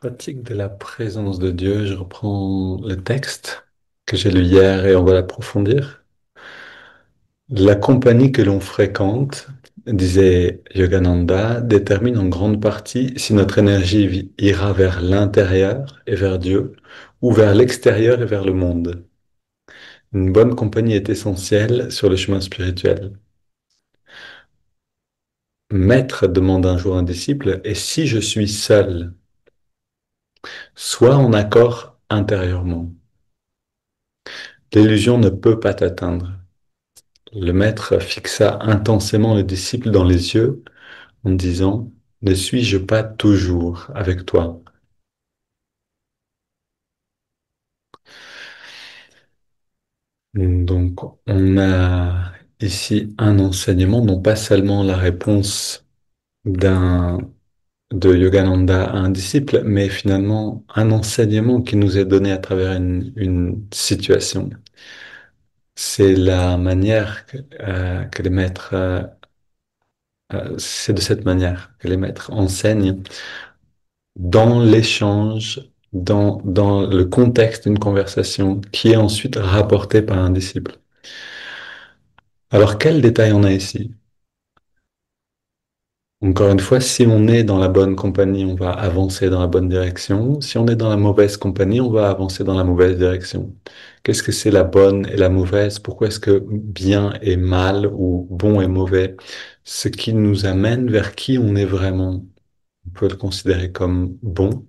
Pratique de la présence de Dieu, je reprends le texte que j'ai lu hier et on va l'approfondir. La compagnie que l'on fréquente, disait Yogananda, détermine en grande partie si notre énergie ira vers l'intérieur et vers Dieu ou vers l'extérieur et vers le monde. Une bonne compagnie est essentielle sur le chemin spirituel. Maître demande un jour un disciple, et si je suis seul, sois en accord intérieurement. L'illusion ne peut pas t'atteindre. Le maître fixa intensément le disciple dans les yeux en disant, ne suis-je pas toujours avec toi? Donc, on a ici un enseignement, non pas seulement la réponse d'un de Yogananda à un disciple, mais finalement un enseignement qui nous est donné à travers une situation. C'est la manière que les maîtres, c'est de cette manière que les maîtres enseignent dans l'échange, dans le contexte d'une conversation qui est ensuite rapportée par un disciple. Alors, quel détail on a ici? Encore une fois, si on est dans la bonne compagnie, on va avancer dans la bonne direction. Si on est dans la mauvaise compagnie, on va avancer dans la mauvaise direction. Qu'est-ce que c'est la bonne et la mauvaise? Pourquoi est-ce que bien et mal ou bon et mauvais? Ce qui nous amène vers qui on est vraiment. On peut le considérer comme bon,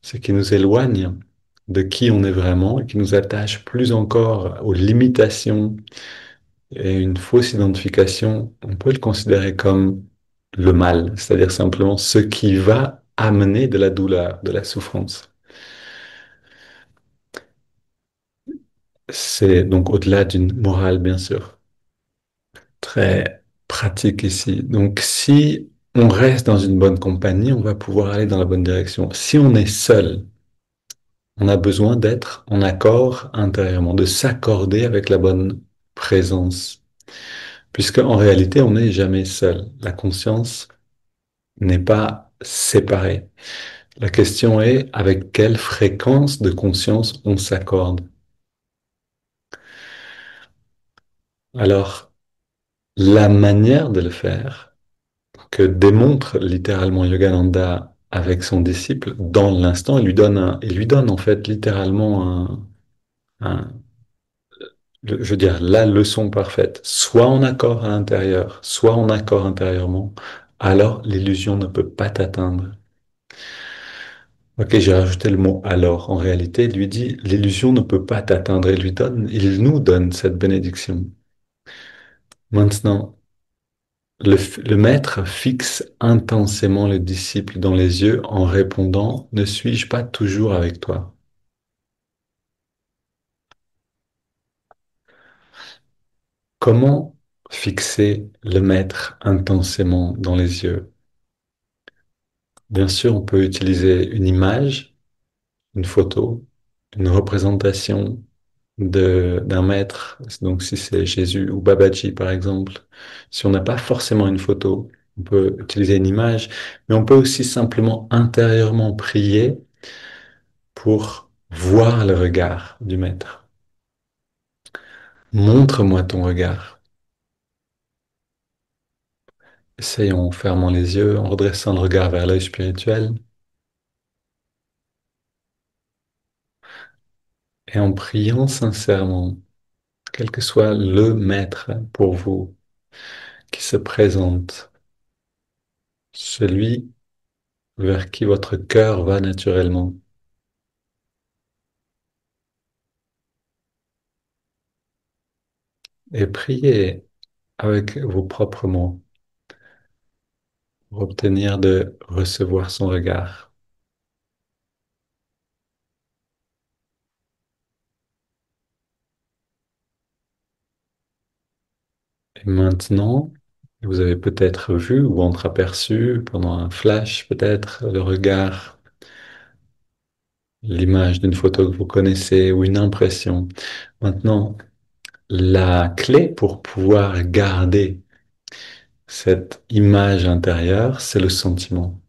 ce qui nous éloigne de qui on est vraiment et qui nous attache plus encore aux limitations et une fausse identification, on peut le considérer comme le mal, c'est-à-dire simplement ce qui va amener de la douleur, de la souffrance. C'est donc au-delà d'une morale, bien sûr, très pratique ici. Donc si on reste dans une bonne compagnie, on va pouvoir aller dans la bonne direction. Si on est seul, on a besoin d'être en accord intérieurement, de s'accorder avec la bonne présence. Puisque en réalité, on n'est jamais seul. La conscience n'est pas séparée. La question est avec quelle fréquence de conscience on s'accorde. Alors, la manière de le faire, que démontre littéralement Yogananda avec son disciple, dans l'instant, il lui donne en fait littéralement un, je veux dire, la leçon parfaite. Soit en accord à l'intérieur, soit en accord intérieurement, alors l'illusion ne peut pas t'atteindre. Ok, j'ai rajouté le mot alors. En réalité, il lui dit, l'illusion ne peut pas t'atteindre. Il nous donne cette bénédiction. Maintenant, le maître fixe intensément le disciple dans les yeux en répondant, ne suis-je pas toujours avec toi? Comment fixer le maître intensément dans les yeux? Bien sûr, on peut utiliser une image, une photo, une représentation d'un maître. Donc, si c'est Jésus ou Babaji, par exemple, si on n'a pas forcément une photo, on peut utiliser une image, mais on peut aussi simplement intérieurement prier pour voir le regard du maître. Montre-moi ton regard. Essayons en fermant les yeux, en redressant le regard vers l'œil spirituel et en priant sincèrement, quel que soit le maître pour vous qui se présente, celui vers qui votre cœur va naturellement. Et priez avec vos propres mots pour obtenir de recevoir son regard. Et maintenant, vous avez peut-être vu ou entreaperçu pendant un flash peut-être le regard, l'image d'une photo que vous connaissez ou une impression. Maintenant, la clé pour pouvoir garder cette image intérieure, c'est le sentiment.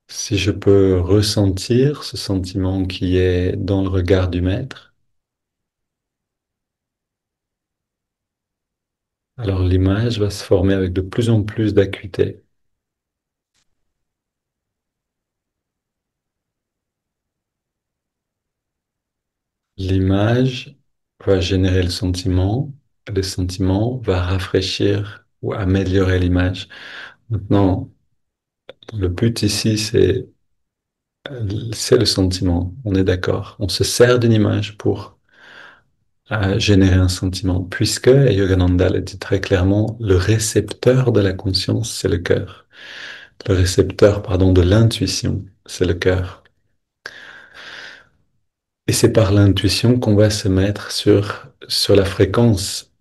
Si je peux ressentir ce sentiment qui est dans le regard du maître, alors l'image va se former avec de plus en plus d'acuité. L'image va générer le sentiment va rafraîchir ou améliorer l'image. Maintenant, le but ici, c'est le sentiment, on est d'accord. On se sert d'une image pour générer un sentiment, puisque, et Yogananda l'a dit très clairement, le récepteur de la conscience, c'est le cœur. Le récepteur, pardon, de l'intuition, c'est le cœur. Et c'est par l'intuition qu'on va se mettre sur la fréquence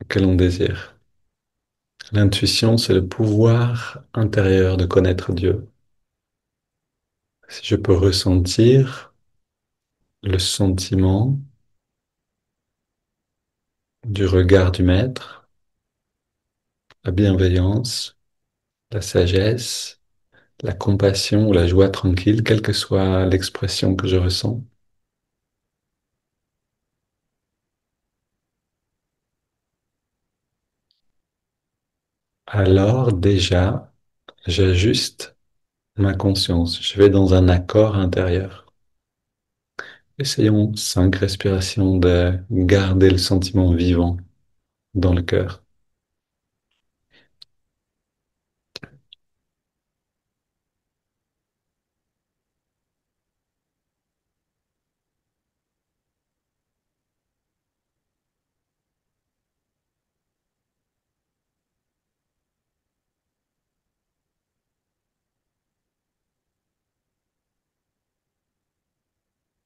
que l'on désire. L'intuition, c'est le pouvoir intérieur de connaître Dieu. Si je peux ressentir le sentiment du regard du maître, la bienveillance, la sagesse, la compassion ou la joie tranquille, quelle que soit l'expression que je ressens, alors déjà, j'ajuste ma conscience. Je vais dans un accord intérieur. Essayons 5 respirations de garder le sentiment vivant dans le cœur.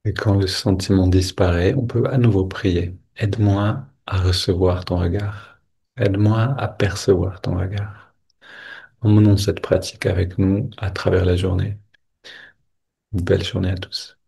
Et quand le sentiment disparaît, on peut à nouveau prier. Aide-moi à recevoir ton regard. Aide-moi à percevoir ton regard. Emmenons cette pratique avec nous à travers la journée. Une belle journée à tous.